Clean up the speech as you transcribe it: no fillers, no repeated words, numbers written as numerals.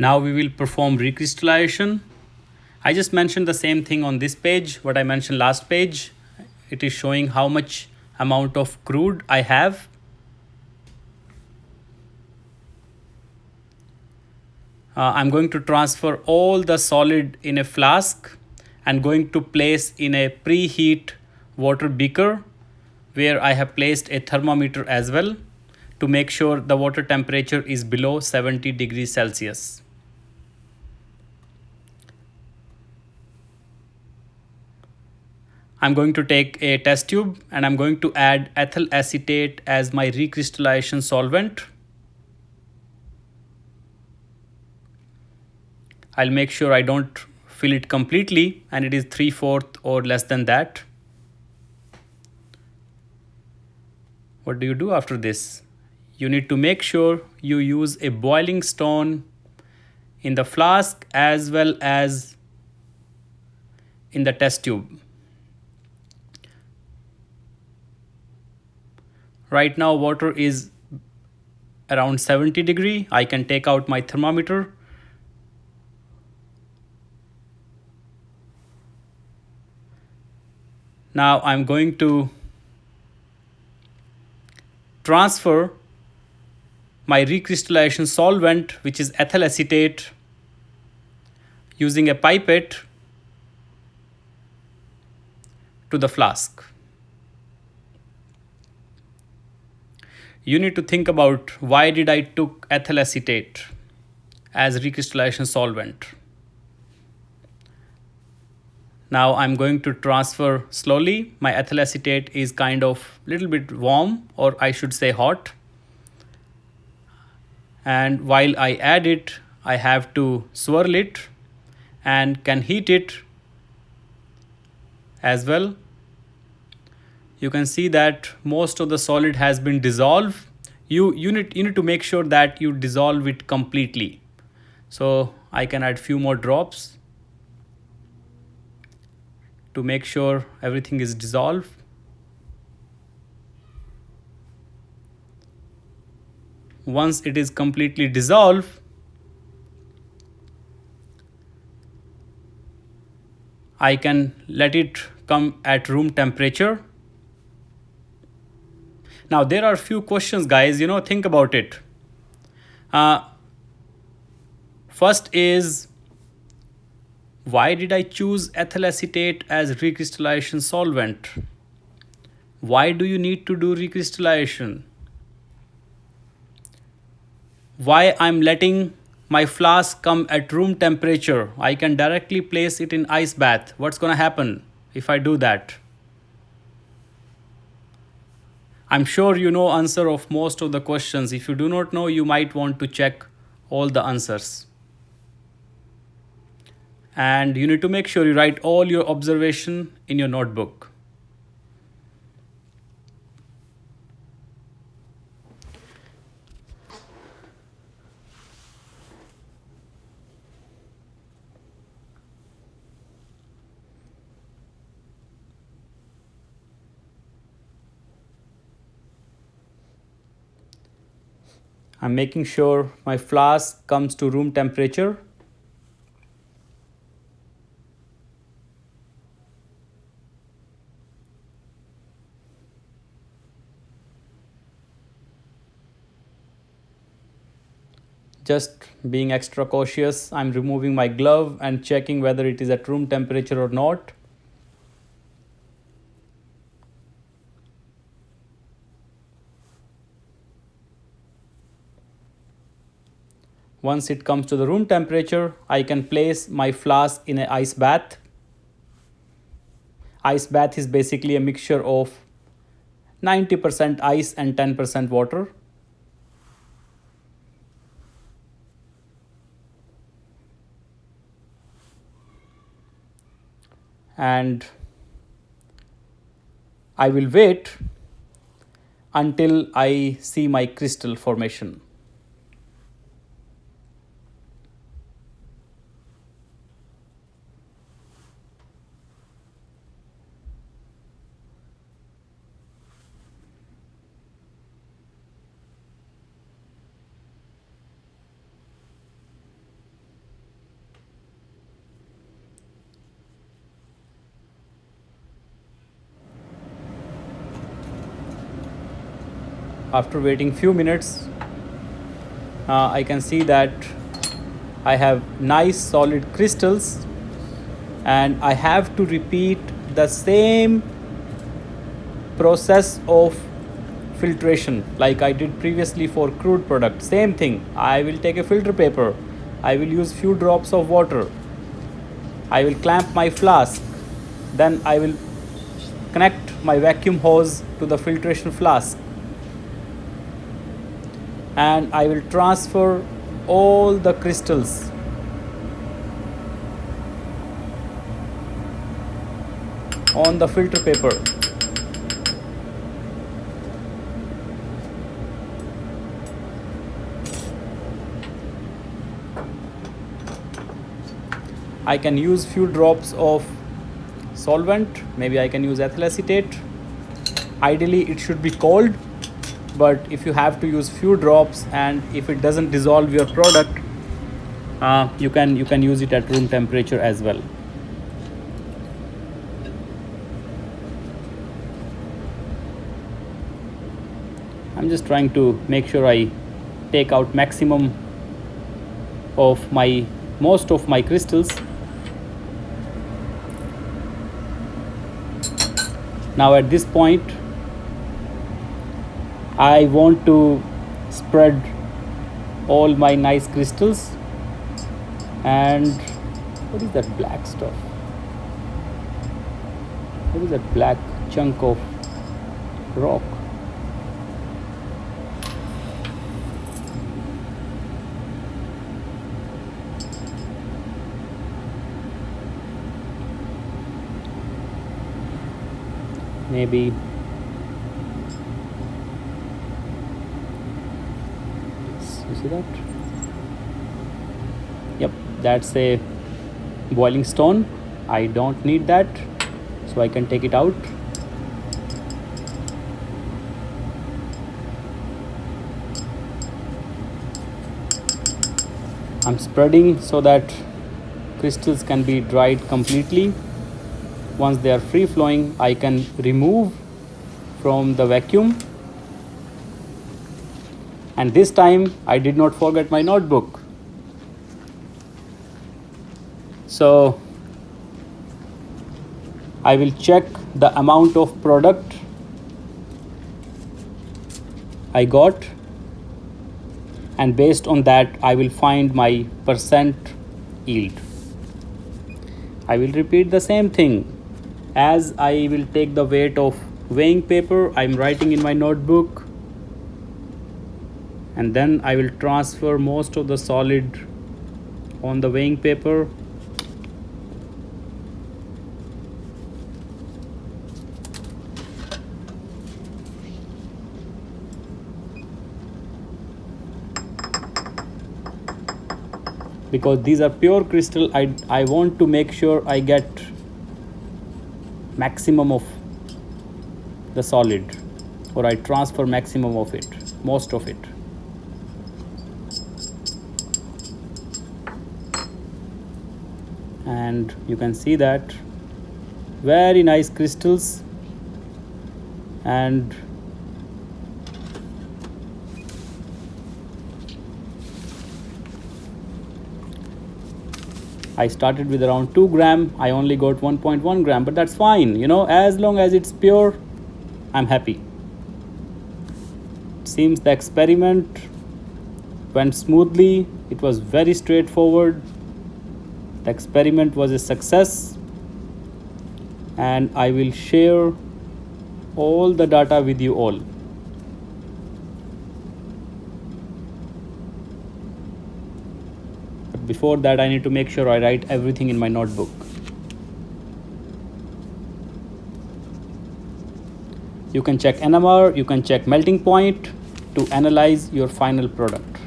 Now we will perform recrystallization. I just mentioned the same thing on this page, what I mentioned last page. It is showing how much amount of crude I have. I'm going to transfer all the solid in a flask and going to place in a preheat water beaker where I have placed a thermometer as well to make sure the water temperature is below 70 degrees Celsius. I'm going to take a test tube and I'm going to add ethyl acetate as my recrystallization solvent. I'll make sure I don't fill it completely and it is 3/4 or less than that. What do you do after this? You need to make sure you use a boiling stone in the flask as well as in the test tube. Right now water is around 70 degree. I can take out my thermometer. Now I'm going to transfer my recrystallization solvent, which is ethyl acetate, using a pipette to the flask. You need to think about why did I took ethyl acetate as recrystallization solvent. Now I'm going to transfer slowly. My ethyl acetate is kind of little bit warm, or I should say hot. And while I add it, I have to swirl it and can heat it as well. You can see that most of the solid has been dissolved. You need to make sure that you dissolve it completely. So I can add few more drops to make sure everything is dissolved. Once it is completely dissolved, I can let it come at room temperature. Now there are few questions, guys, think about it. First is, why did I choose ethyl acetate as recrystallization solvent? Why do you need to do recrystallization? Why I'm letting my flask come at room temperature? I can directly place it in ice bath. What's going to happen if I do that? I'm sure you know answer of most of the questions. If you do not know, you might want to check all the answers. And you need to make sure you write all your observation in your notebook. I'm making sure my flask comes to room temperature. Just being extra cautious, I'm removing my glove and checking whether it is at room temperature or not. Once it comes to the room temperature, I can place my flask in an ice bath. Ice bath is basically a mixture of 90% ice and 10% water. And I will wait until I see my crystal formation. After waiting few minutes, I can see that I have nice solid crystals, and I have to repeat the same process of filtration like I did previously for crude product. Same thing. I will take a filter paper, I will use few drops of water, I will clamp my flask, then I will connect my vacuum hose to the filtration flask, and I will transfer all the crystals on the filter paper. I can use few drops of solvent, maybe I can use ethyl acetate. Ideally it should be cold, but if you have to use few drops and if it doesn't dissolve your product, you can use it at room temperature as well. I'm just trying to make sure I take out maximum of most of my crystals. Now at this point, I want to spread all my nice crystals. And what is that black stuff? What is that black chunk of rock? Maybe you see that? Yep, that's a boiling stone. I don't need that, so I can take it out. I'm spreading so that crystals can be dried completely. Once they are free flowing, I can remove from the vacuum. And this time I did not forget my notebook. So I will check the amount of product I got, and based on that I will find my percent yield. I will repeat the same thing. As I will take the weight of weighing paper, I'm writing in my notebook, and then I will transfer most of the solid on the weighing paper. Because these are pure crystal, I want to make sure I get maximum of the solid, or I transfer maximum of it, most of it. And you can see that very nice crystals, and I started with around 2 gram. I only got 1.1 gram, but that's fine. As long as it's pure, I'm happy. It seems the experiment went smoothly. It was very straightforward. The experiment was a success, and I will share all the data with you all. Before that, I need to make sure I write everything in my notebook. You can check NMR, you can check melting point to analyze your final product.